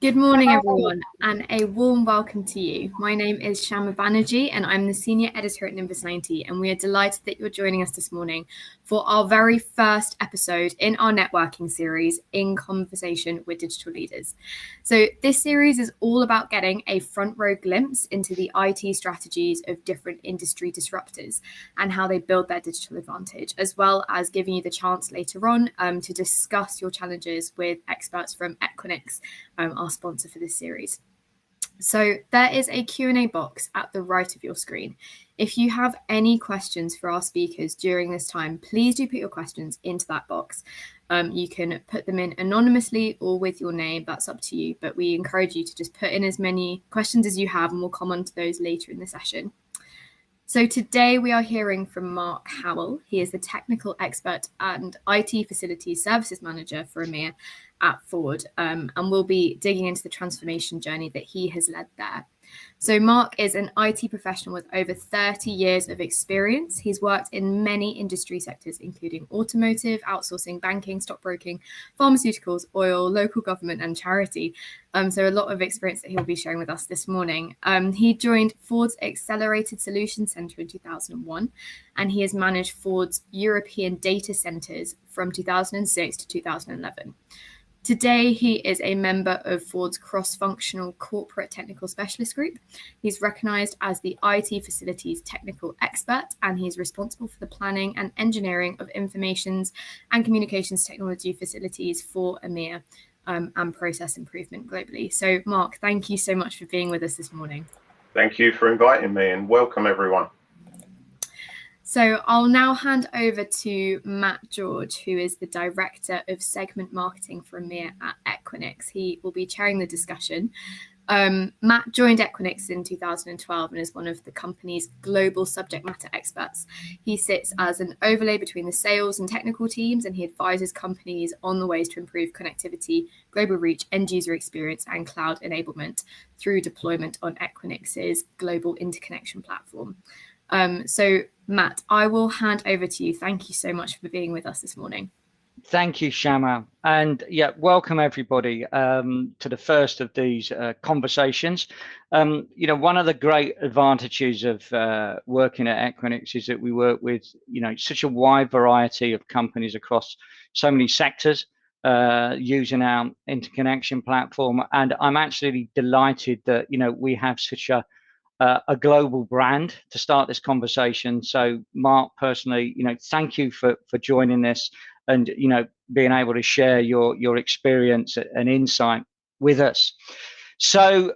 Good morning, everyone, and a warm welcome to you. My name is Shama Banerjee, and I'm the Senior Editor at Nimbus 90, and we are delighted that you're joining us this morning for our very first episode in our networking series, In Conversation with Digital Leaders. So this series is all about getting a front row glimpse into the IT strategies of different industry disruptors and how they build their digital advantage, as well as giving you the chance later on to discuss your challenges with experts from Equinix, our sponsor for this series. So there is a Q&A box at the right of your screen. If you have any questions for our speakers during this time, please do put your questions into that box. You can put them in anonymously or with your name, that's up to you, but we encourage you to just put in as many questions as you have and we'll come on to those later in the session. So today we are hearing from Mark Howell. He is the technical expert and IT facilities services manager for EMEA at Ford, and we'll be digging into the transformation journey that he has led there. So Mark is an IT professional with over 30 years of experience. He's worked in many industry sectors, including automotive, outsourcing, banking, stockbroking, pharmaceuticals, oil, local government, and charity. So a lot of experience that he'll be sharing with us this morning. He joined Ford's Accelerated Solutions Center in 2001, and he has managed Ford's European data centers from 2006 to 2011. Today, he is a member of Ford's cross-functional corporate technical specialist group. He's recognized as the IT facilities technical expert, and he's responsible for the planning and engineering of informations and communications technology facilities for EMEA and process improvement globally. So, Mark, thank you so much for being with us this morning. Thank you for inviting me, and welcome everyone. So I'll now hand over to Matt George, who is the Director of Segment Marketing for EMEA at Equinix. He will be chairing the discussion. Matt joined Equinix in 2012 and is one of the company's global subject matter experts. He sits as an overlay between the sales and technical teams, and he advises companies on the ways to improve connectivity, global reach, end user experience, and cloud enablement through deployment on Equinix's global interconnection platform. So Matt, I will hand over to you. Thank you so much for being with us this morning. Thank you, Shama. And yeah, welcome everybody to the first of these conversations. One of the great advantages of working at Equinix is that we work with, such a wide variety of companies across so many sectors using our interconnection platform. And I'm actually delighted that, we have such a global brand to start this conversation. So Mark, personally, thank you for joining this and, being able to share your experience and insight with us. So,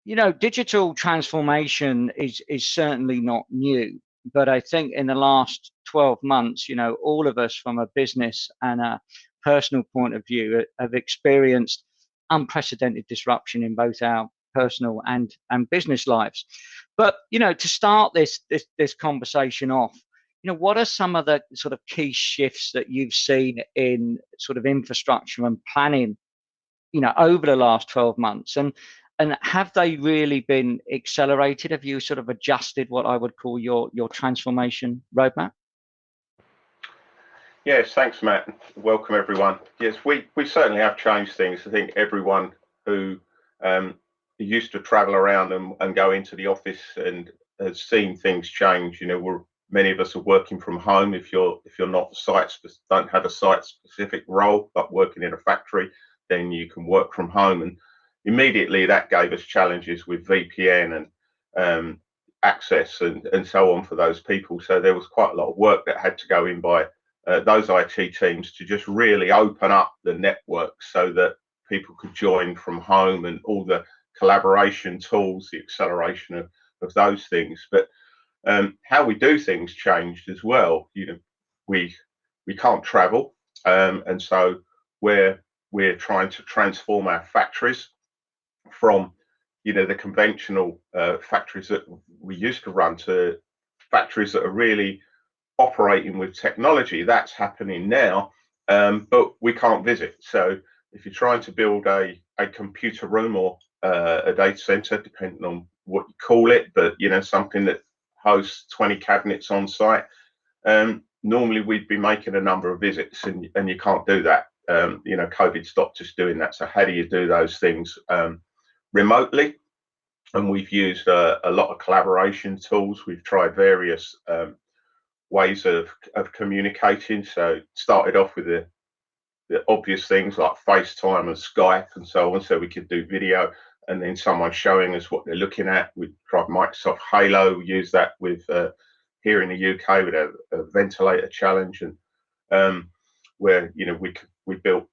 digital transformation is certainly not new, but I think in the last 12 months, all of us from a business and a personal point of view have experienced unprecedented disruption in both our personal and business lives. But to start this conversation off, what are some of the sort of key shifts that you've seen in sort of infrastructure and planning over the last 12 months, and have they really been accelerated? Have you sort of adjusted what I would call your transformation roadmap? Yes, thanks, Matt. Welcome everyone. Yes, we certainly have changed things. I think everyone who used to travel around and go into the office and has seen things change. Many of us are working from home. If you're not don't have a site specific role, but working in a factory, then you can work from home. And immediately that gave us challenges with VPN and access and so on for those people. So there was quite a lot of work that had to go in by those IT teams to just really open up the network so that people could join from home, and all the collaboration tools, the acceleration of those things. But how we do things changed as well. We can't travel, and so we're trying to transform our factories from the conventional factories that we used to run to factories that are really operating with technology. That's happening now, but we can't visit. So if you're trying to build a computer room or a data center, depending on what you call it, but something that hosts 20 cabinets on site, normally we'd be making a number of visits, and you can't do that COVID stopped us doing that. So how do you do those things remotely? And we've used a lot of collaboration tools. We've tried various ways of communicating. So started off with the obvious things like FaceTime and Skype and so on, so we could do video, and then someone showing us what they're looking at. We tried Microsoft Halo. We used that with here in the UK with a ventilator challenge, and where we built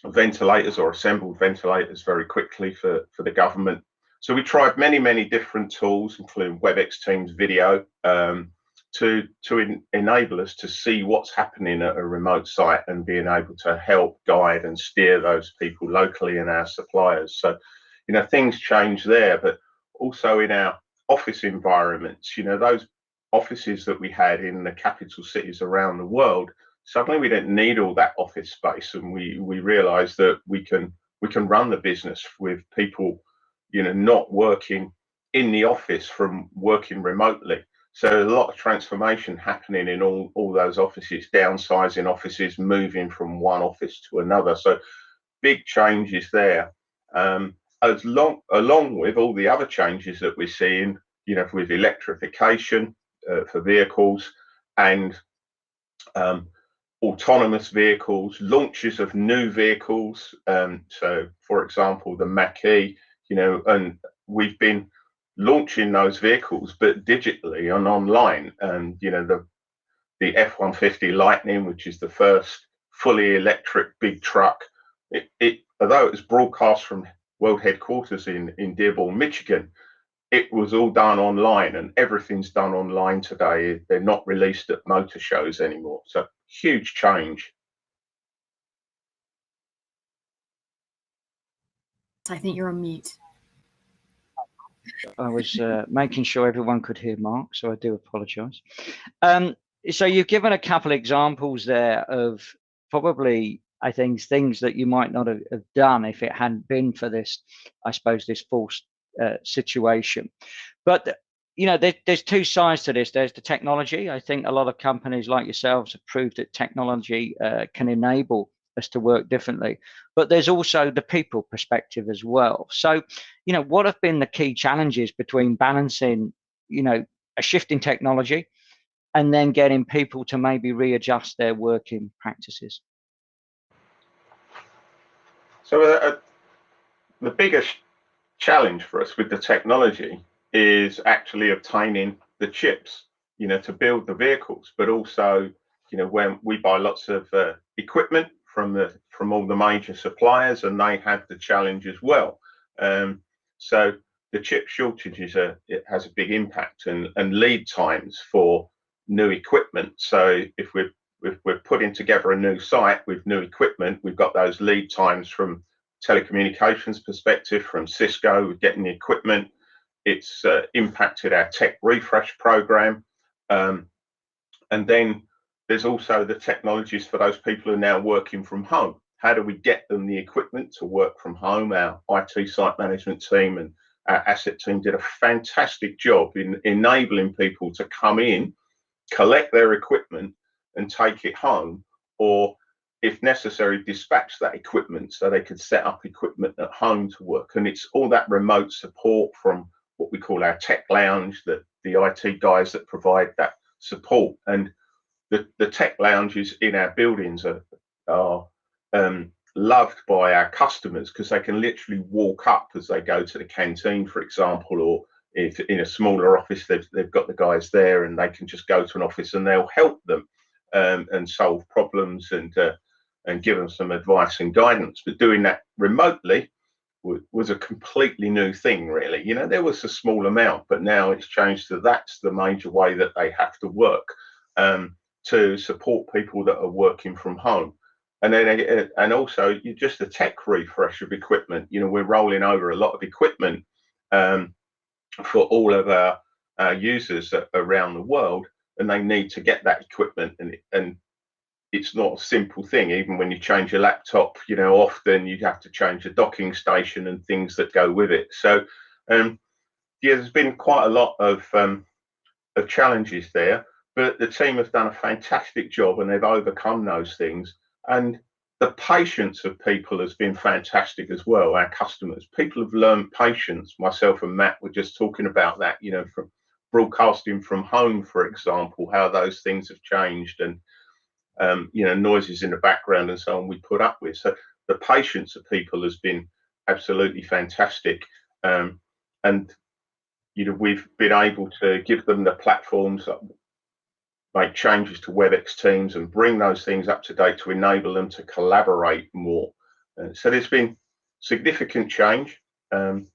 ventilators or assembled ventilators very quickly for the government. So we tried many different tools, including WebEx Teams video, to enable us to see what's happening at a remote site and being able to help guide and steer those people locally and our suppliers. So, things change there, but also in our office environments, those offices that we had in the capital cities around the world, suddenly we didn't need all that office space, and we realized that we can run the business with people, not working in the office from working remotely. So a lot of transformation happening in all those offices, downsizing offices, moving from one office to another. So big changes there. Along with all the other changes that we're seeing, with electrification for vehicles and autonomous vehicles, launches of new vehicles. So, for example, the Mach-E, and we've been launching those vehicles, but digitally and online. And the F-150 Lightning, which is the first fully electric big truck, although it was broadcast from world headquarters in Dearborn, Michigan, it was all done online, and everything's done online today. They're not released at motor shows anymore. So huge change. I think you're on mute. I was making sure everyone could hear Mark, so I do apologise. So you've given a couple examples there of probably, I think, things that you might not have done if it hadn't been for this, I suppose, this forced situation. But there's two sides to this. There's the technology. I think a lot of companies like yourselves have proved that technology can enable us to work differently, but there's also the people perspective as well. So what have been the key challenges between balancing a shift in technology and then getting people to maybe readjust their working practices? So the biggest challenge for us with the technology is actually obtaining the chips, to build the vehicles, but also, when we buy lots of equipment from all the major suppliers, and they have the challenge as well. So the chip shortage it has a big impact, and lead times for new equipment. So if we're putting together a new site with new equipment, we've got those lead times from telecommunications perspective, from Cisco getting the equipment. It's impacted our tech refresh program, and then there's also the technologies for those people who are now working from home. How do we get them the equipment to work from home? Our IT site management team and our asset team did a fantastic job in enabling people to come in, collect their equipment and take it home, or if necessary, dispatch that equipment so they could set up equipment at home to work. And it's all that remote support from what we call our tech lounge, the IT guys that provide that support. And the tech lounges in our buildings are loved by our customers, because they can literally walk up as they go to the canteen, for example, or if in a smaller office, they've got the guys there, and they can just go to an office and they'll help them and solve problems and give them some advice and guidance. But doing that remotely was a completely new thing, really. There was a small amount, but now it's changed to that's the major way that they have to work to support people that are working from home. And then, and also, just the tech refresh of equipment. We're rolling over a lot of equipment for all of our users around the world, and they need to get that equipment. And it's not a simple thing. Even when you change your laptop, often you have to change a docking station and things that go with it. So, there's been quite a lot of challenges there, but the team have done a fantastic job, and they've overcome those things. And the patience of people has been fantastic as well. Our customers, people have learned patience. Myself and Matt were just talking about that, you know, from broadcasting from home, for example, how those things have changed, and you know, noises in the background and so on we put up with. So the patience of people has been absolutely fantastic. And you know, we've been able to give them the platforms, make changes to WebEx Teams and bring those things up to date to enable them to collaborate more. So there's been significant change to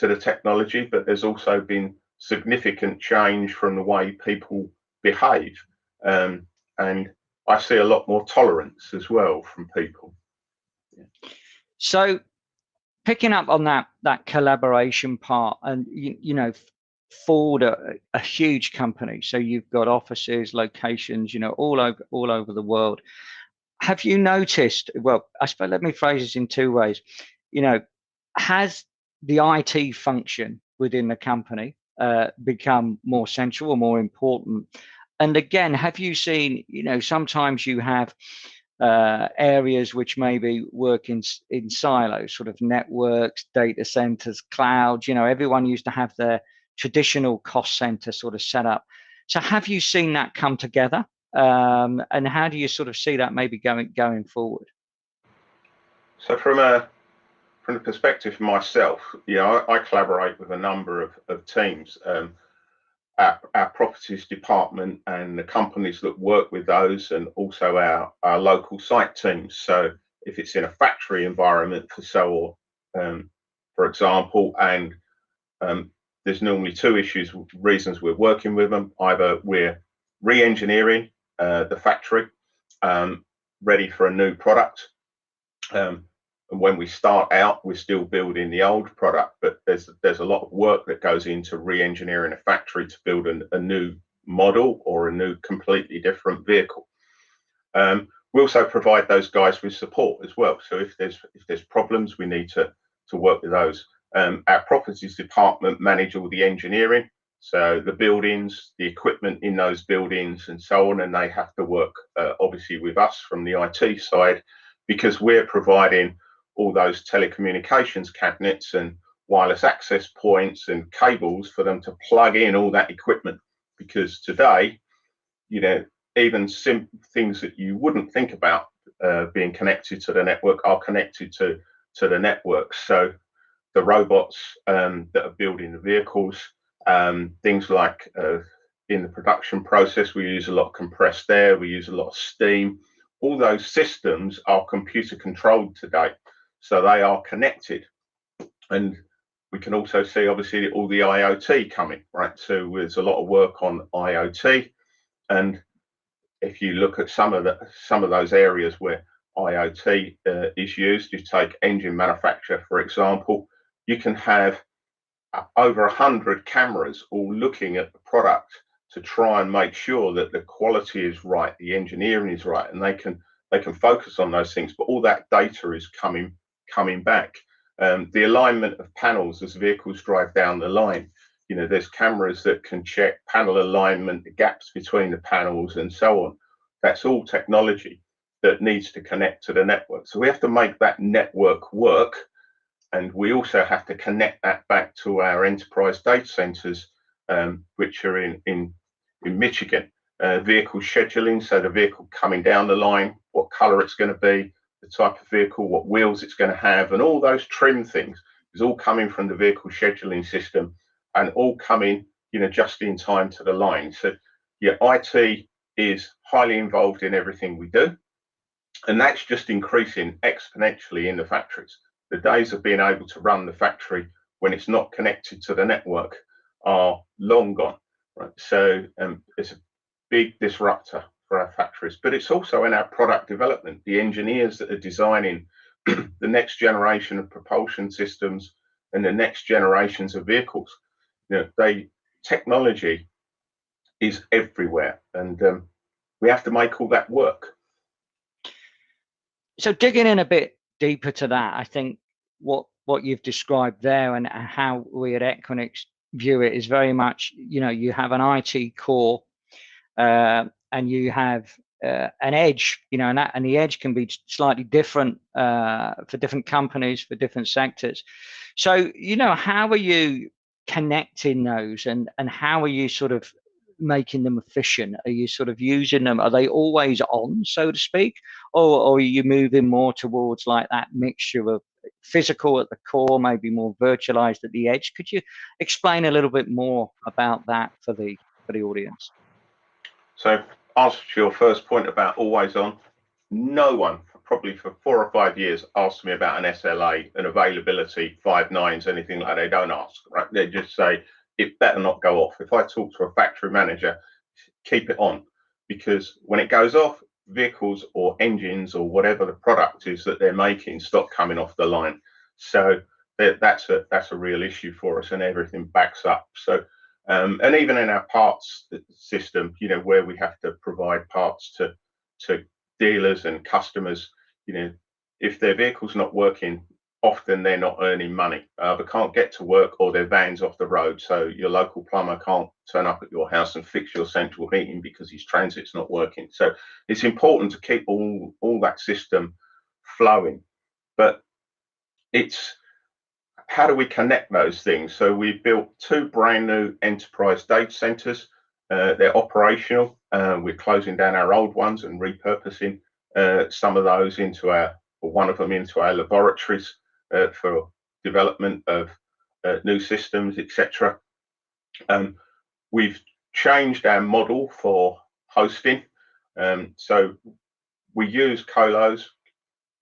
the technology, but there's also been significant change from the way people behave. And I see a lot more tolerance as well from people. Yeah. So picking up on that collaboration part, and you know, Ford, a huge company, so you've got offices, locations, you know, all over the world. Have you noticed? Well, I suppose let me phrase this in two ways. You know, has the IT function within the company become more central or more important? And again, have you seen? You know, sometimes you have areas which maybe work in silos, sort of networks, data centers, clouds. You know, everyone used to have their traditional cost center sort of set up. So have you seen that come together? And how do you sort of see that maybe going forward? So from the perspective of myself, you know, I collaborate with a number of teams. Our properties department and the companies that work with those, and also our local site teams. So if it's in a factory environment for example, and there's normally two reasons we're working with them. Either we're re-engineering the factory, ready for a new product, and when we start out, we're still building the old product, but there's a lot of work that goes into re-engineering a factory to build a new model or a new completely different vehicle. We also provide those guys with support as well. So if there's problems, we need to work with those. Our properties department manage all the engineering, so the buildings, the equipment in those buildings, and so on, and they have to work obviously with us from the IT side, because we're providing all those telecommunications cabinets and wireless access points and cables for them to plug in all that equipment. Because today, you know, even things that you wouldn't think about being connected to the network are connected to the network. So the robots that are building the vehicles, things like in the production process, we use a lot of compressed air, we use a lot of steam. All those systems are computer controlled today. So they are connected, and we can also see obviously all the IoT coming, right? So there's a lot of work on IoT, and if you look at some of those areas where IoT is used, you take engine manufacture, for example, you can have over 100 cameras all looking at the product to try and make sure that the quality is right, the engineering is right, and they can focus on those things. But all that data is coming back. The alignment of panels as vehicles drive down the line, you know, there's cameras that can check panel alignment, the gaps between the panels, and so on. That's all technology that needs to connect to the network. So we have to make that network work, and we also have to connect that back to our enterprise data centers, which are in Michigan. Vehicle scheduling, so the vehicle coming down the line, what color it's going to be, the type of vehicle, what wheels it's going to have, and all those trim things is all coming from the vehicle scheduling system, and all coming, you know, just in time to the line. So yeah, IT is highly involved in everything we do, and that's just increasing exponentially in the factories. The days of being able to run the factory when it's not connected to the network are long gone, right? So it's a big disruptor for our factories, but it's also in our product development. The engineers that are designing the next generation of propulsion systems and the next generations of vehicles, you know, technology is everywhere, and we have to make all that work. So digging in a bit deeper to that, I think what you've described there and how we at Equinix view it is very much, you know, you have an IT core, and you have an edge, and the edge can be slightly different for different companies, for different sectors. So, how are you connecting those, and how are you sort of making them efficient? Are you sort of using them? Are they always on, so to speak, or are you moving more towards like that mixture of physical at the core, maybe more virtualized at the edge? Could you explain a little bit more about that for the audience? So, answer to your first point about always on, no one, probably for 4 or 5 years, asked me about an SLA, an availability, 5 nines, anything like that. They don't ask, right? They just say, it better not go off. If I talk to a factory manager, keep it on, because when it goes off, vehicles or engines or whatever the product is that they're making stop coming off the line. So that's a real issue for us, and everything backs up. So and even in our parts system, where we have to provide parts to dealers and customers, if their vehicle's not working, often they're not earning money. They can't get to work, or their van's off the road. So your local plumber can't turn up at your house and fix your central heating because his transit's not working. So it's important to keep all that system flowing. But it's, how do we connect those things? So we've built 2 brand new enterprise data centers. They're operational. We're closing down our old ones and repurposing some of those one of them into our laboratories for development of new systems, etc. We've changed our model for hosting. So we use colos,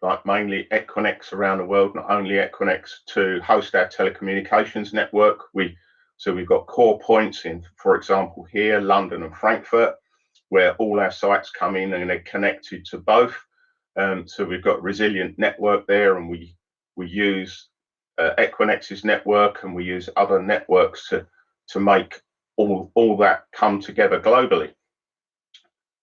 like mainly Equinix around the world, not only Equinix, to host our telecommunications network. So we've got core points in, for example, here, London and Frankfurt, where all our sites come in and they're connected to both. So we've got resilient network there, and we use Equinix's network, and we use other networks to make all that come together globally.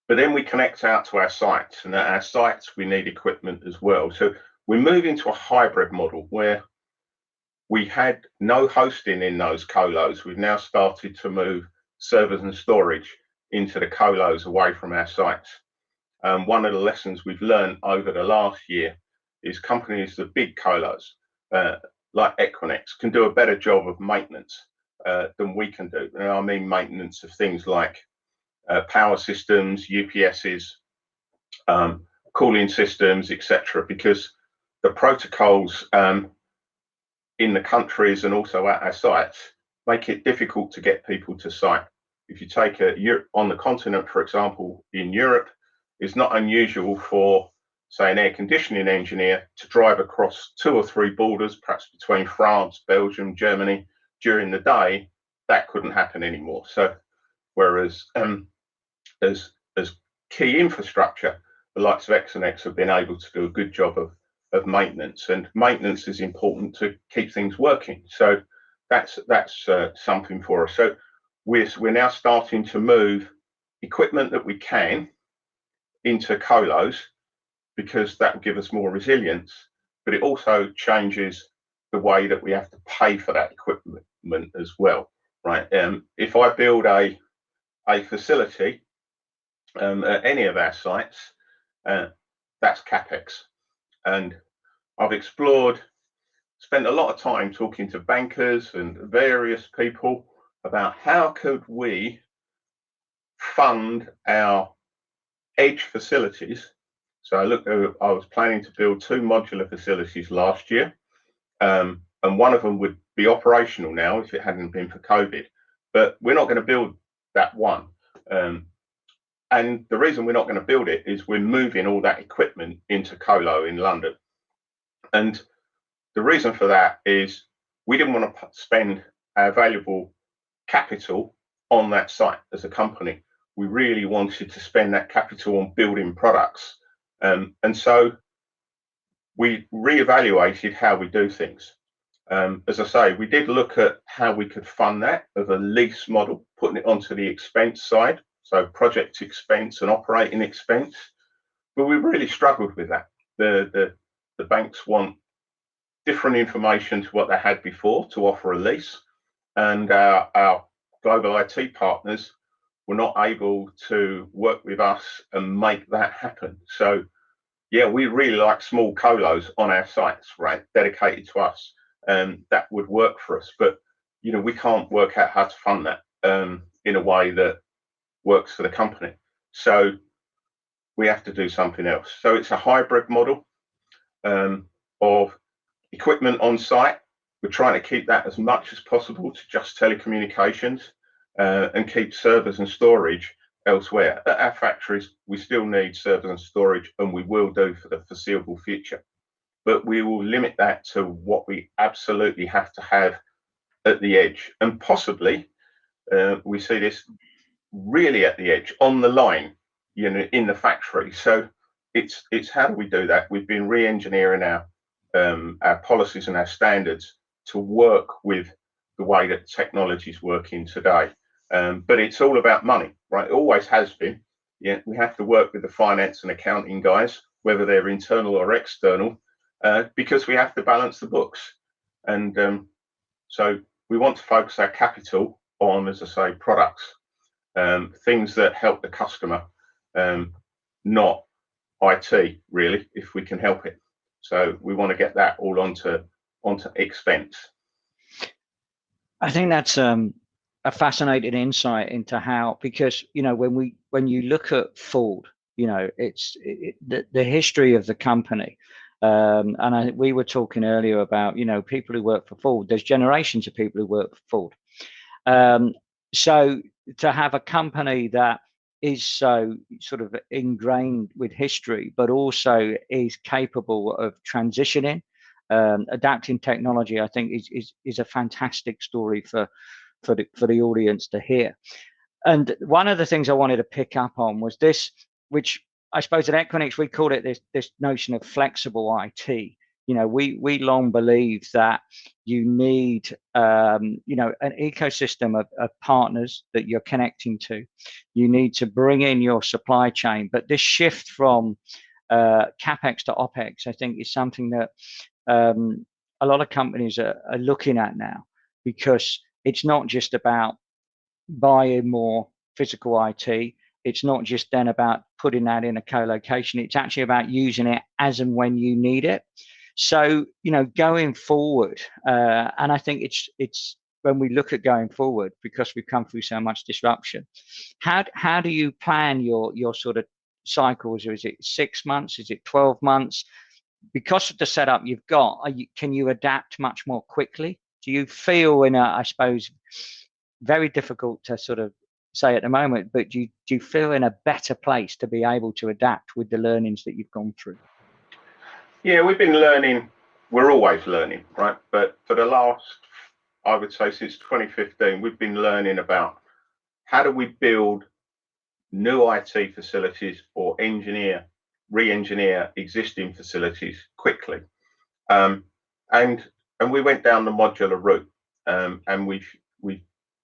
But then we connect out to our sites, and at our sites we need equipment as well. So we're moving to a hybrid model where we had no hosting in those colos. We've now started to move servers and storage into the colos away from our sites. One of the lessons we've learned over the last year is companies, the big colos, like Equinix, can do a better job of maintenance than we can do. And I mean maintenance of things like power systems, UPSs, cooling systems, etc., because the protocols in the countries and also at our sites make it difficult to get people to site. If you take on the continent, for example, in Europe, it's not unusual for, say, an air conditioning engineer to drive across 2 or 3 borders, perhaps between France, Belgium, Germany, during the day. That couldn't happen anymore. So whereas as key infrastructure, the likes of Equinix have been able to do a good job of maintenance, and maintenance is important to keep things working. So that's something for us. So we're now starting to move equipment that we can into colos, because that will give us more resilience, but it also changes the way that we have to pay for that equipment as well, right? If I build a facility at any of our sites, that's CapEx. And I've spent a lot of time talking to bankers and various people about how could we fund our edge facilities. So I was planning to build 2 modular facilities last year, and one of them would be operational now if it hadn't been for COVID. But we're not going to build that one. And the reason we're not going to build it is we're moving all that equipment into Colo in London. And the reason for that is we didn't want to spend our valuable capital on that site as a company. We really wanted to spend that capital on building products. And so we reevaluated how we do things. As I say, we did look at how we could fund that as a lease model, putting it onto the expense side, so project expense and operating expense. But we really struggled with that. The banks want different information to what they had before to offer a lease, and our global IT partners were not able to work with us and make that happen. So yeah, we really like small colos on our sites, right, dedicated to us. That would work for us, but we can't work out how to fund that in a way that works for the company. So we have to do something else. So it's a hybrid model of equipment on site. We're trying to keep that as much as possible to just telecommunications and keep servers and storage elsewhere. At our factories, we still need servers and storage, and we will do for the foreseeable future. But we will limit that to what we absolutely have to have at the edge. And possibly, we see this really at the edge, on the line, in the factory. So it's how do we do that? We've been re-engineering our policies and our standards to work with the way that technology is working today. But it's all about money, right? It always has been. Yeah, we have to work with the finance and accounting guys, whether they're internal or external, because we have to balance the books. And so we want to focus our capital on, as I say, products, things that help the customer, not IT, really, if we can help it. So we want to get that all onto expense. I think that's a fascinating insight into how, because when you look at Ford, it's the history of the company. And we were talking earlier about people who work for Ford. There's generations of people who work for Ford. So to have a company that is so sort of ingrained with history, but also is capable of transitioning, adapting technology, I think is a fantastic story for the audience to hear. And one of the things I wanted to pick up on was this, which I suppose at Equinix we call it this notion of flexible IT. We long believe that you need an ecosystem of partners that you're connecting to. You need to bring in your supply chain, but this shift from capex to opex, I think, is something that a lot of companies are looking at now, because it's not just about buying more physical IT. It's not just then about putting that in a co-location. It's actually about using it as and when you need it. So, going forward, and I think it's when we look at going forward, because we've come through so much disruption, how do you plan your sort of cycles? Or is it 6 months? Is it 12 months? Because of the setup you've got, can you adapt much more quickly? Do you feel I suppose, very difficult to sort of say at the moment, but do you feel in a better place to be able to adapt with the learnings that you've gone through? Yeah, we've been learning. We're always learning, right? But for the last, I would say, since 2015, we've been learning about how do we build new IT facilities or re-engineer existing facilities quickly. And we went down the modular route, and we've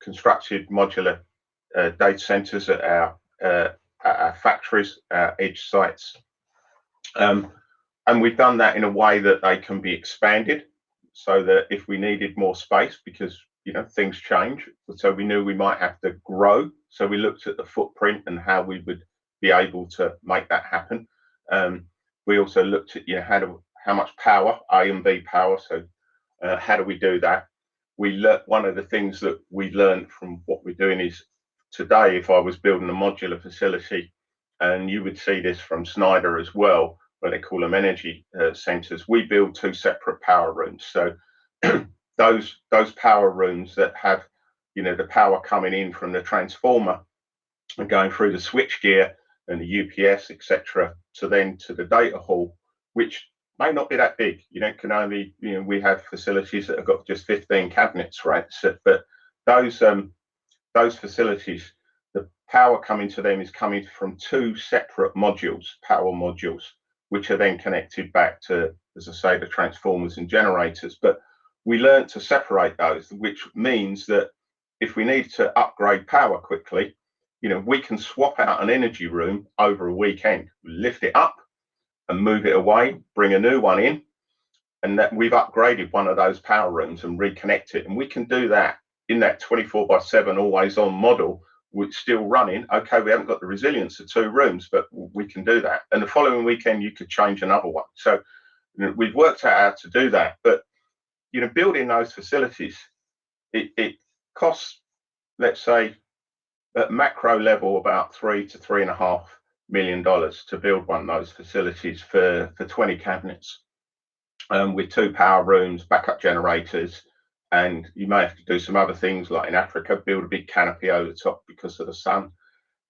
constructed modular data centers at our factories, our edge sites. And we've done that in a way that they can be expanded, so that if we needed more space, because things change, so we knew we might have to grow. So we looked at the footprint and how we would be able to make that happen. We also looked at how much power, A and B power. So how do we do that? One of the things that we learned from what we're doing is, today, if I was building a modular facility, and you would see this from Schneider as well, where they call them energy centers, we build 2 separate power rooms. So those power rooms that have the power coming in from the transformer and going through the switch gear and the UPS, etc., to the data hall, which may not be that big. Can only we have facilities that have got just 15 cabinets, right? So, but those facilities, the power coming to them is coming from 2 separate modules, power modules, which are then connected back to, as I say, the transformers and generators. But we learned to separate those, which means that if we need to upgrade power quickly, we can swap out an energy room over a weekend, lift it up and move it away, bring a new one in, and that we've upgraded one of those power rooms and reconnect it. And we can do that in that 24/7 always on model we're still running. Okay, we haven't got the resilience of 2 rooms, but we can do that. And the following weekend, you could change another one. So we've worked out how to do that. But building those facilities, it costs, let's say, at macro level, about $3 to $3.5 million to build one of those facilities for 20 cabinets, with 2 power rooms, backup generators, and you may have to do some other things, like in Africa, build a big canopy over the top because of the sun.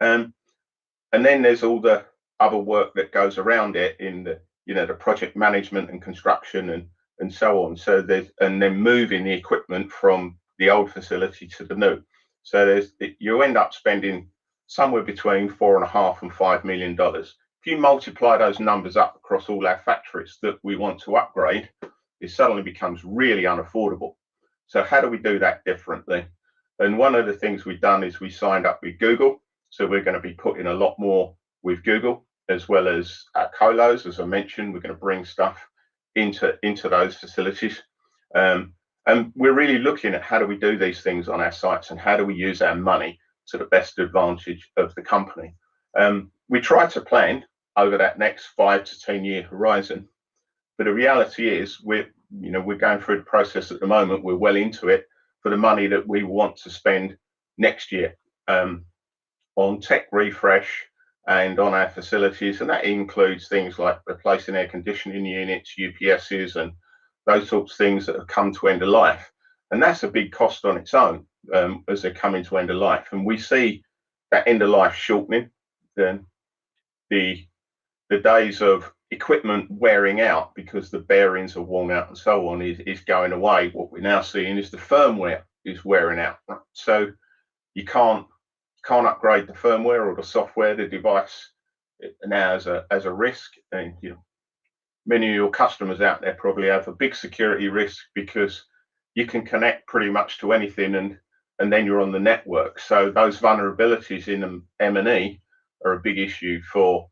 And then there's all the other work that goes around it in the the project management and construction and so on. So and then moving the equipment from the old facility to the new. So you end up spending somewhere between $4.5 and $5 million. If you multiply those numbers up across all our factories that we want to upgrade, it suddenly becomes really unaffordable. So how do we do that differently? And one of the things we've done is we signed up with Google. So we're going to be putting a lot more with Google, as well as our colos. As I mentioned, we're going to bring stuff into those facilities. And we're really looking at how do we do these things on our sites, and how do we use our money to the best advantage of the company. We try to plan over that next 5 to 10 year horizon, but the reality is we're going through the process at the moment. We're well into it for the money that we want to spend next year on tech refresh and on our facilities, and that includes things like replacing air conditioning units, UPSs, and those sorts of things that have come to end of life. And that's a big cost on its own as they're coming to end of life. And we see that end of life shortening. Then the days of equipment wearing out because the bearings are worn out and so on is going away. What we're now seeing is the firmware is wearing out. So you can't upgrade the firmware or the software. The device now as a risk. And many of your customers out there probably have a big security risk, because you can connect pretty much to anything, and then you're on the network. So those vulnerabilities in M&E are a big issue for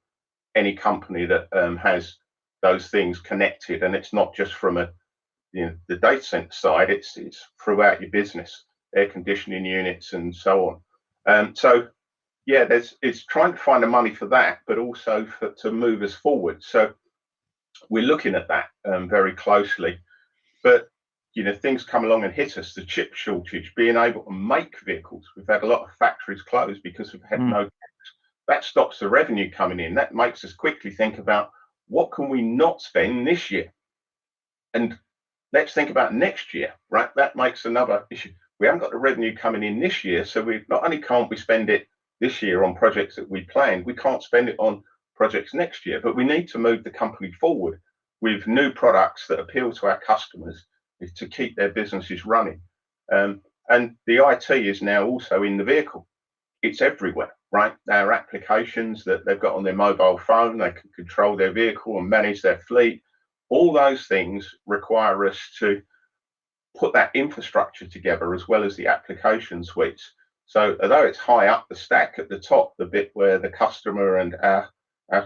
any company that has those things connected. And it's not just from the data center side, it's throughout your business, air conditioning units and so on. So yeah, it's trying to find the money for that, but also to move us forward. So we're looking at that very closely. But things come along and hit us. The chip shortage, being able to make vehicles. We've had a lot of factories closed because we've had no. That stops the revenue coming in. That makes us quickly think about what can we not spend this year, and let's think about next year, right? That makes another issue. We haven't got the revenue coming in this year, so we not only can't we spend it this year on projects that we planned, we can't spend it on projects next year. But we need to move the company forward with new products that appeal to our customers to keep their businesses running. And the IT is now also in the vehicle. It's everywhere, right? Our applications that they've got on their mobile phone, they can control their vehicle and manage their fleet. All those things require us to put that infrastructure together, as well as the application suites. So although it's high up the stack at the top, the bit where the customer and our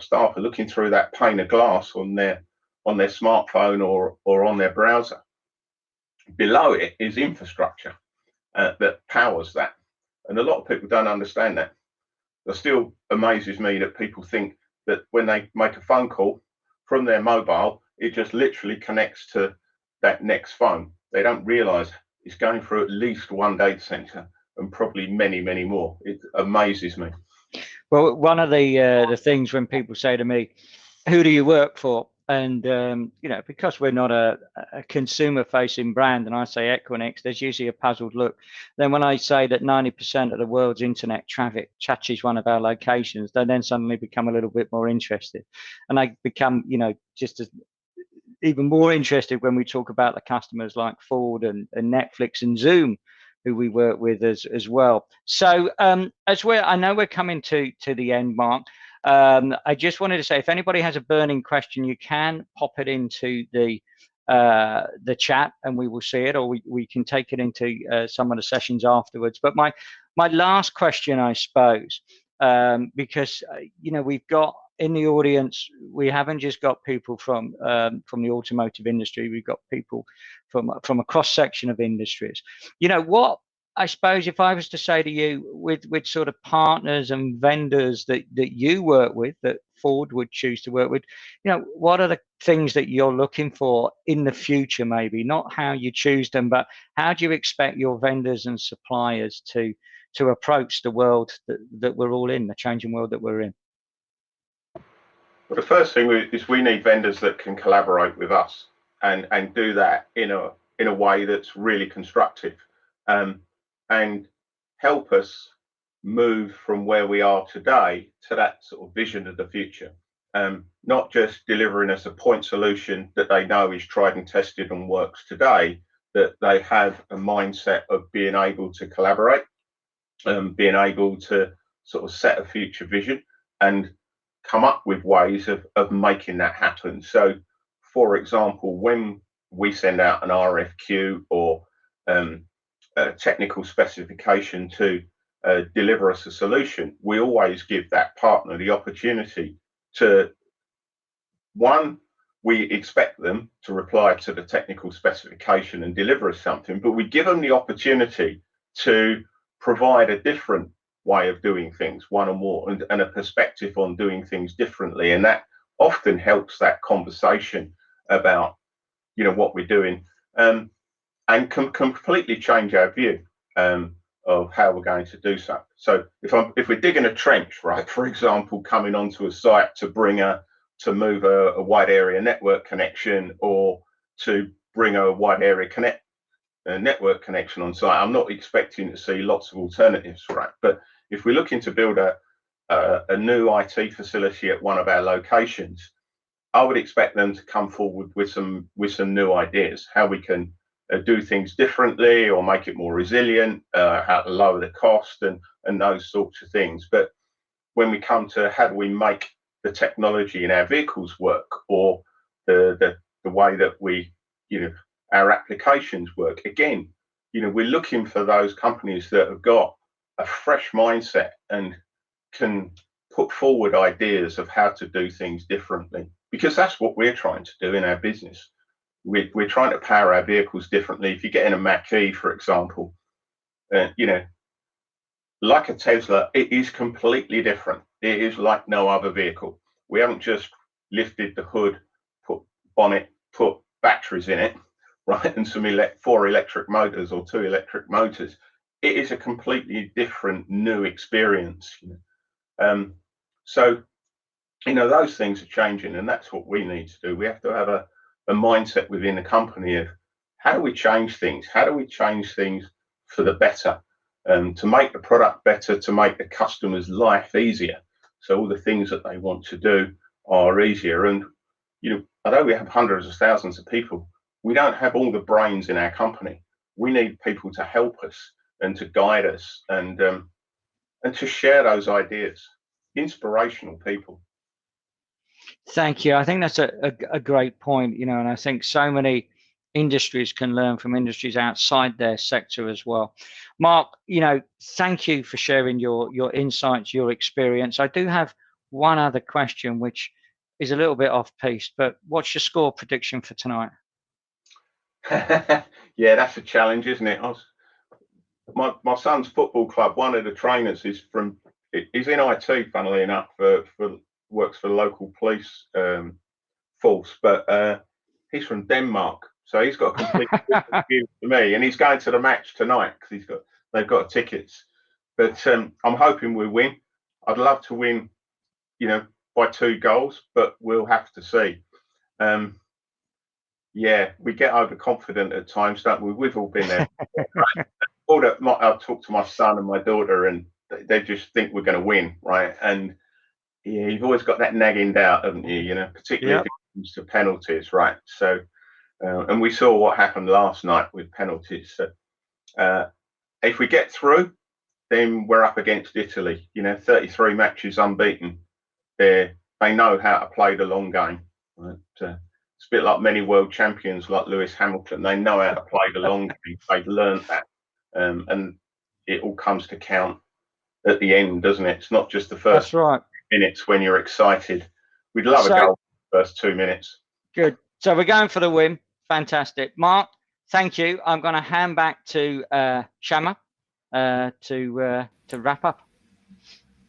staff are looking through that pane of glass on their smartphone or on their browser, below it is infrastructure that powers that. And a lot of people don't understand that. It still amazes me that people think that when they make a phone call from their mobile, it just literally connects to that next phone. They don't realize it's going through at least one data center and probably many, many more. It amazes me. Well, one of the things when people say to me, who do you work for? And, because we're not a consumer-facing brand, and I say Equinix, there's usually a puzzled look. Then when I say that 90% of the world's internet traffic touches one of our locations, they then suddenly become a little bit more interested. And I become, just as even more interested when we talk about the customers like Ford and Netflix and Zoom, who we work with as well. So I know we're coming to the end, Mark. I just wanted to say, if anybody has a burning question, you can pop it into the chat and we will see it, or we can take it into some of the sessions afterwards. But my last question, I suppose, because we've got in the audience, we haven't just got people from the automotive industry, we've got people from a cross section of industries. What I suppose if I was to say to you, with sort of partners and vendors that you work with, that Ford would choose to work with, what are the things that you're looking for in the future? Maybe not how you choose them, but how do you expect your vendors and suppliers to approach the world that we're all in, the changing world that we're in? Well, the first thing is we need vendors that can collaborate with us and do that in a way that's really constructive, and help us move from where we are today to that sort of vision of the future. Not just delivering us a point solution that they know is tried and tested and works today, that they have a mindset of being able to collaborate, being able to sort of set a future vision and come up with ways of making that happen. So, for example, when we send out an RFQ or a technical specification to deliver us a solution, we always give that partner the opportunity to, one, we expect them to reply to the technical specification and deliver us something, but we give them the opportunity to provide a different way of doing things, one or more, and a perspective on doing things differently. And that often helps that conversation about, what we're doing, and can completely change our view of how we're going to do so. So if we're digging a trench, right, for example, coming onto a site to move a wide area network connection, or to bring a wide area network connection on site, I'm not expecting to see lots of alternatives, right? But if we're looking to build a new IT facility at one of our locations, I would expect them to come forward with some new ideas, how we can do things differently or make it more resilient, how to lower the cost and those sorts of things. But when we come to how do we make the technology in our vehicles work, or the way that we, our applications work, again, we're looking for those companies that have got a fresh mindset and can put forward ideas of how to do things differently, because that's what we're trying to do in our business. We're trying to power our vehicles differently. If you get in a Mach-E, for example, like a Tesla, it is completely different. It is like no other vehicle. We haven't just lifted the hood, put bonnet, put batteries in it, right, and some 4 electric motors or 2 electric motors. It is a completely different new experience. So, those things are changing, and that's what we need to do. We have to have a mindset within the company of how do we change things? How do we change things for the better? To make the product better, to make the customer's life easier, so all the things that they want to do are easier. And although we have hundreds of thousands of people, we don't have all the brains in our company. We need people to help us and to guide us and to share those ideas. Inspirational people. Thank you. I think that's a great point, and I think so many industries can learn from industries outside their sector as well. Mark, thank you for sharing your insights, your experience. I do have one other question, which is a little bit off piste, but what's your score prediction for tonight? Yeah, that's a challenge, isn't it? My son's football club, one of the trainers he's in IT, funnily enough, works for the local police force, but he's from Denmark, so he's got a completely different view to me, and he's going to the match tonight because they've got tickets. But I'm hoping we win. I'd love to win, by 2 goals, but we'll have to see. Yeah, we get overconfident at times, don't we? We've all been there. I've talked to my son and my daughter, and they just think we're going to win, right? And yeah, you've always got that nagging doubt, haven't you? Particularly if it comes to penalties, right? So, and we saw what happened last night with penalties. So, if we get through, then we're up against Italy. 33 matches unbeaten. They know how to play the long game. Right? It's a bit like many world champions, like Lewis Hamilton. They know how to play the long game. They've learned that, and it all comes to count at the end, doesn't it? It's not just the first minutes when you're excited. We'd love a goal the first 2 minutes. Good. So we're going for the win. Fantastic. Mark, thank you. I'm going to hand back to Shama. to wrap up.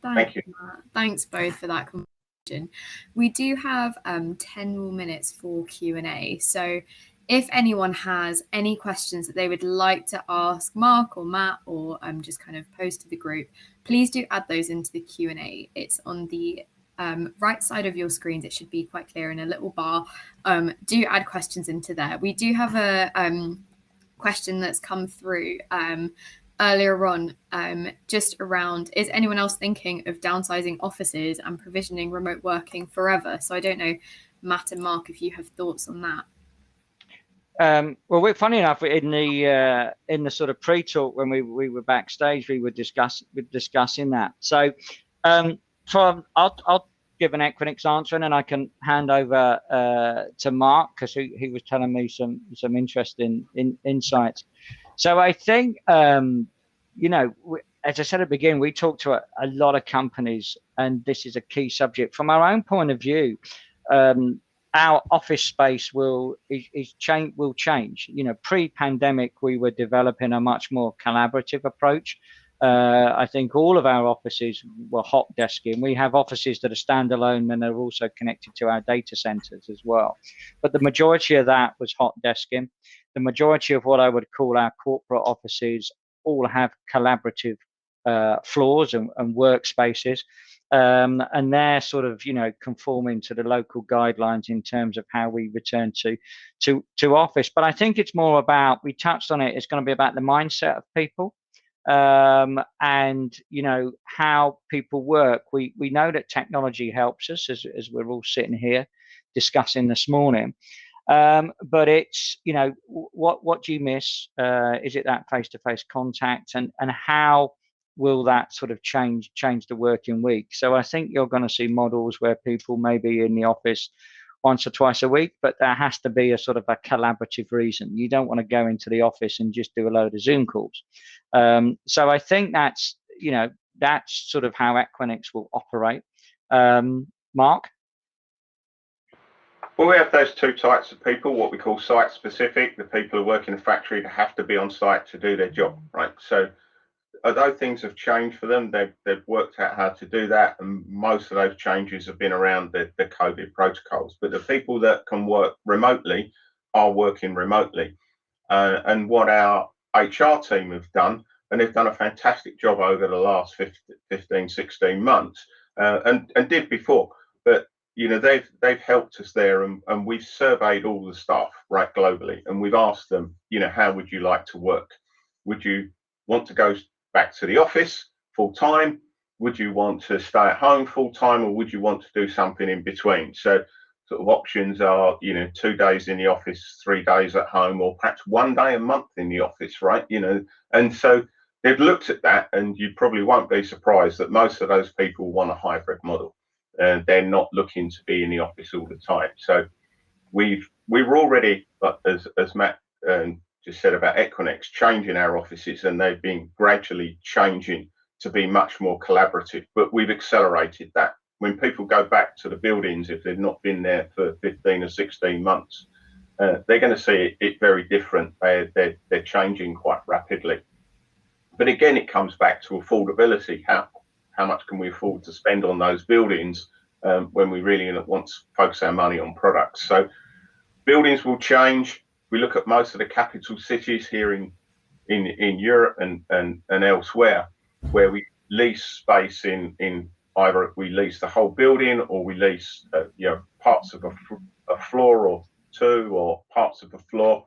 Thank you. Matt. Thanks both for that conversation. We do have 10 more minutes for Q&A. So if anyone has any questions that they would like to ask Mark or Matt, or just kind of post to the group, please do add those into the Q&A. It's on the right side of your screens. It should be quite clear in a little bar. Do add questions into there. We do have a question that's come through earlier on, just around, is anyone else thinking of downsizing offices and provisioning remote working forever? So I don't know, Matt and Mark, if you have thoughts on that. Well, funny enough, in the sort of pre-talk when we were backstage, we were discussing that. So I'll give an Equinix answer, and then I can hand over to Mark, because he was telling me some interesting insights. So I think, you know, as I said at the beginning, we talk to a lot of companies, and this is a key subject. From our own point of view, our office space will change. You know, pre-pandemic, we were developing a much more collaborative approach. I think all of our offices were hot desking. We have offices that are standalone, and they're also connected to our data centers as well. But the majority of that was hot desking. The majority of what I would call our corporate offices all have collaborative floors and workspaces. And they're sort of, you know, conforming to the local guidelines in terms of how we return to office. But I think it's more about, we touched on it, it's going to be about the mindset of people. And you know, how people work. We know that technology helps us, as we're all sitting here discussing this morning, but it's, you know, what do you miss? Is it that face-to-face contact, and how will that sort of change the working week? So I think you're going to see models where people may be in the office once or twice a week, but there has to be a sort of a collaborative reason. You don't want to go into the office and just do a load of Zoom calls. So I think that's, you know, that's sort of how Equinix will operate. Mark? Well, we have those two types of people, what we call site specific, the people who work in a factory that have to be on site to do their job, right? So although things have changed for them, they've worked out how to do that, and most of those changes have been around the COVID protocols. But the people that can work remotely are working remotely. And what our HR team have done, and they've done a fantastic job over the last 15, 16 months, and did before, but you know, they've helped us there, and we've surveyed all the staff right globally, and we've asked them, you know, how would you like to work? Would you want to go back to the office full time? Would you want to stay at home full time, or would you want to do something in between? So sort of options are, you know, 2 days in the office, 3 days at home, or perhaps 1 day a month in the office, right? You know, and so they've looked at that, and you probably won't be surprised that most of those people want a hybrid model, and they're not looking to be in the office all the time. So we were already, as Matt just said about Equinix, changing our offices, and they've been gradually changing to be much more collaborative, but we've accelerated that. When people go back to the buildings, if they've not been there for 15 or 16 months, they're going to see it very different. They're changing quite rapidly. But again, it comes back to affordability. How much can we afford to spend on those buildings when we really want to focus our money on products? So buildings will change. We look at most of the capital cities here in Europe and elsewhere, where we lease space in either we lease the whole building, or we lease you know, parts of a floor or two, or parts of a floor.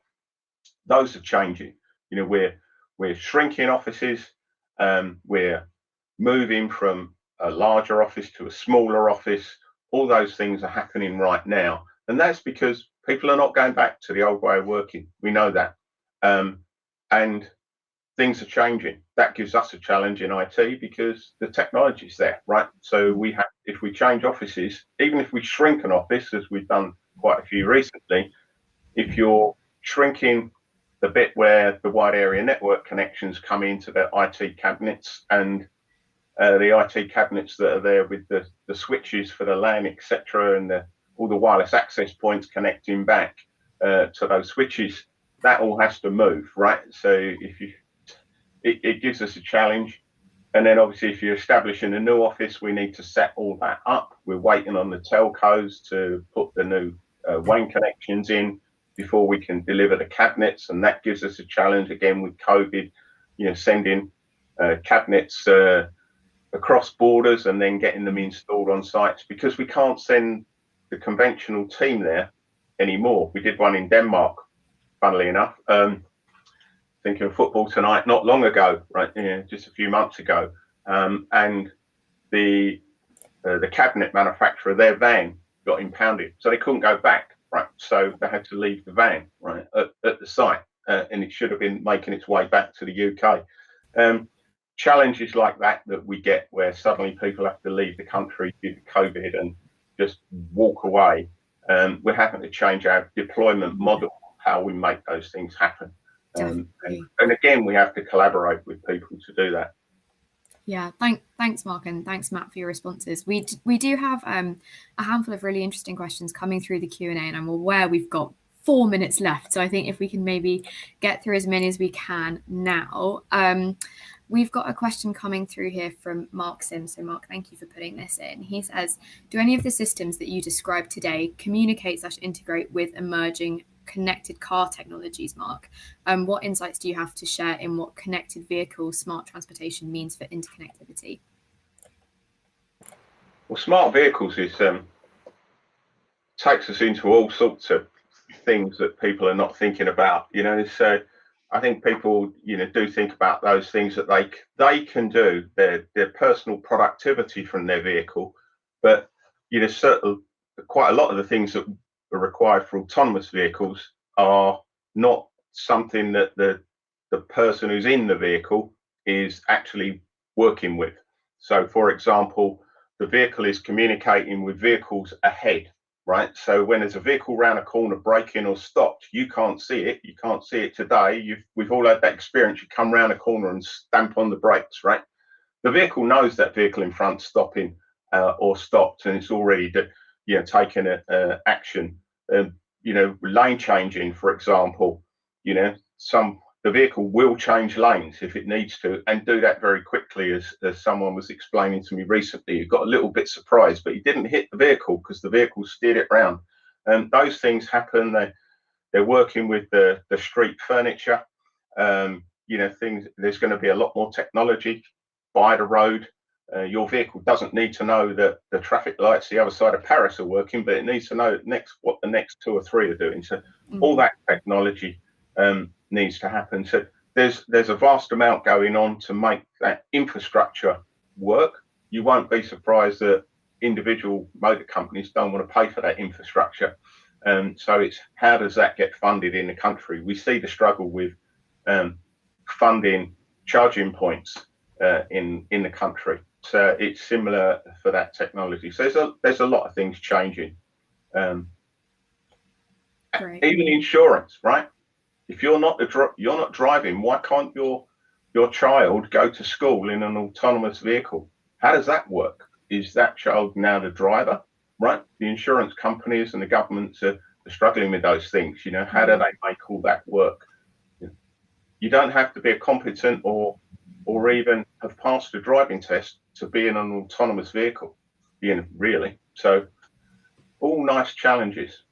Those are changing. You know, we're shrinking offices. We're moving from a larger office to a smaller office. All those things are happening right now, and that's because people are not going back to the old way of working. We know that, and things are changing. That gives us a challenge in IT because the technology's there, right? So we have, if we change offices, even if we shrink an office, as we've done quite a few recently, if you're shrinking the bit where the wide area network connections come into the IT cabinets, and the IT cabinets that are there with the switches for the LAN, etc., and all the wireless access points connecting back to those switches, that all has to move, right? So it gives us a challenge. And then obviously if you're establishing a new office, we need to set all that up. We're waiting on the telcos to put the new WAN connections in before we can deliver the cabinets, and that gives us a challenge again with COVID, sending cabinets across borders and then getting them installed on sites, because we can't send the conventional team there anymore. We did one in Denmark, funnily enough, thinking of football tonight, not long ago, right? Just a few months ago, and the cabinet manufacturer, their van got impounded, so they couldn't go back, right? So they had to leave the van, right, at the site, and it should have been making its way back to the UK. Challenges like that we get, where suddenly people have to leave the country due to COVID and just walk away. We're having to change our deployment model, how we make those things happen. And again, we have to collaborate with people to do that. Yeah, thanks, Mark, and thanks, Matt, for your responses. We do have a handful of really interesting questions coming through the Q&A, and I'm aware we've got 4 minutes left. So I think if we can maybe get through as many as we can now. We've got a question coming through here from Mark Sims. So Mark, thank you for putting this in. He says, do any of the systems that you described today communicate/integrate with emerging connected car technologies, Mark? What insights do you have to share in what connected vehicle smart transportation means for interconnectivity? Well, smart vehicles takes us into all sorts of things that people are not thinking about, so I think people do think about those things that they can do, their personal productivity from their vehicle, but certainly quite a lot of the things that are required for autonomous vehicles are not something that the person who's in the vehicle is actually working with. So for example, the vehicle is communicating with vehicles ahead, right? So when there's a vehicle round a corner braking or stopped, you can't see it. You can't see it today. We've all had that experience. You come round a corner and stamp on the brakes, right? The vehicle knows that vehicle in front stopping or stopped, and it's already taken action. Lane changing, for example, the vehicle will change lanes if it needs to, and do that very quickly, as someone was explaining to me recently. He got a little bit surprised, but he didn't hit the vehicle because the vehicle steered it round. And those things happen. They're working with the street furniture. Things. There's going to be a lot more technology by the road. Your vehicle doesn't need to know that the traffic lights the other side of Paris are working, but it needs to know what the next 2 or 3 are doing. So all that technology needs to happen. So there's a vast amount going on to make that infrastructure work. You won't be surprised that individual motor companies don't want to pay for that infrastructure. So it's how does that get funded in the country? We see the struggle with funding charging points in the country. So it's similar for that technology. So there's a lot of things changing. Even insurance, right? If you're not driving, why can't your child go to school in an autonomous vehicle? How does that work? Is that child now the driver, right? The insurance companies and the governments are struggling with those things. How do they make all that work? You don't have to be a competent or even have passed a driving test to be in an autonomous vehicle, really. So all nice challenges.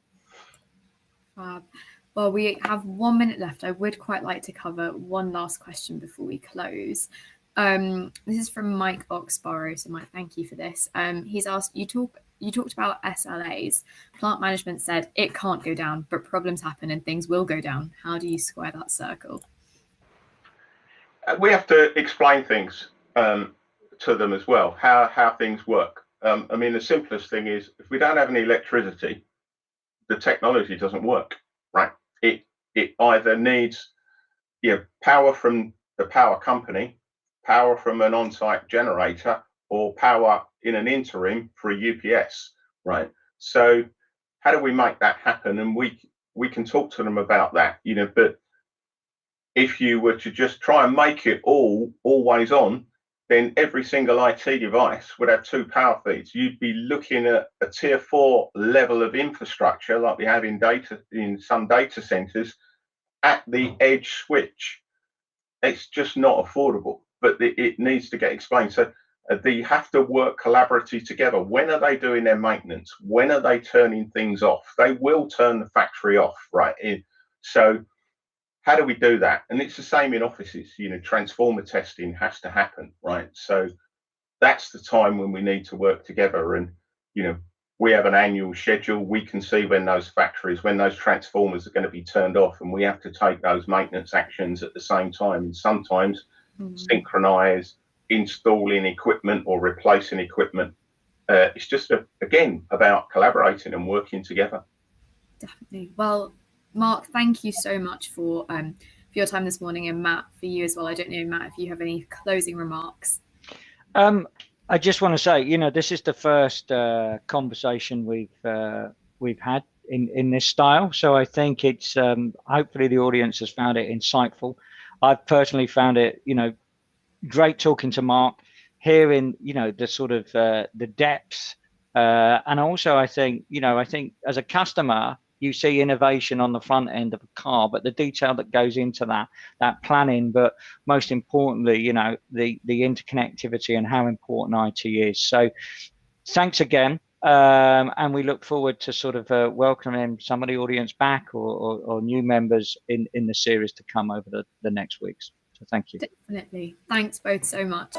Well, we have 1 minute left. I would quite like to cover one last question before we close. This is from Mike Oxborough. So Mike, thank you for this. He's asked, you talked about SLAs. Plant management said it can't go down, but problems happen and things will go down. How do you square that circle? We have to explain things to them as well, how things work. The simplest thing is, if we don't have any electricity, the technology doesn't work, right? It either needs power from the power company, power from an on-site generator, or power in an interim for a UPS, right? So how do we make that happen? And we can talk to them about that, but if you were to just try and make it always on, then every single IT device would have 2 power feeds. You'd be looking at a tier 4 level of infrastructure like we have in some data centers at the edge switch. it's just not affordable, but it needs to get explained. So they have to work collaboratively together. When are they doing their maintenance? When are they turning things off? They will turn the factory off, right? So how do we do that? And it's the same in offices. Transformer testing has to happen, right? So that's the time when we need to work together. And we have an annual schedule. We can see when those transformers are going to be turned off, and we have to take those maintenance actions at the same time. And sometimes synchronize installing equipment or replacing equipment. It's just again about collaborating and working together. Definitely. Well, Mark, thank you so much for your time this morning, and Matt, for you as well. I don't know, Matt, if you have any closing remarks. I just want to say, this is the first conversation we've had in this style. So I think it's hopefully the audience has found it insightful. I've personally found it, great talking to Mark, hearing, the sort of the depths, and also I think as a customer, you see innovation on the front end of a car, but the detail that goes into that planning, but most importantly, the interconnectivity and how important IT is. So thanks again. And we look forward to sort of welcoming some of the audience back or new members in the series to come over the next weeks. So thank you. Definitely. Thanks both so much.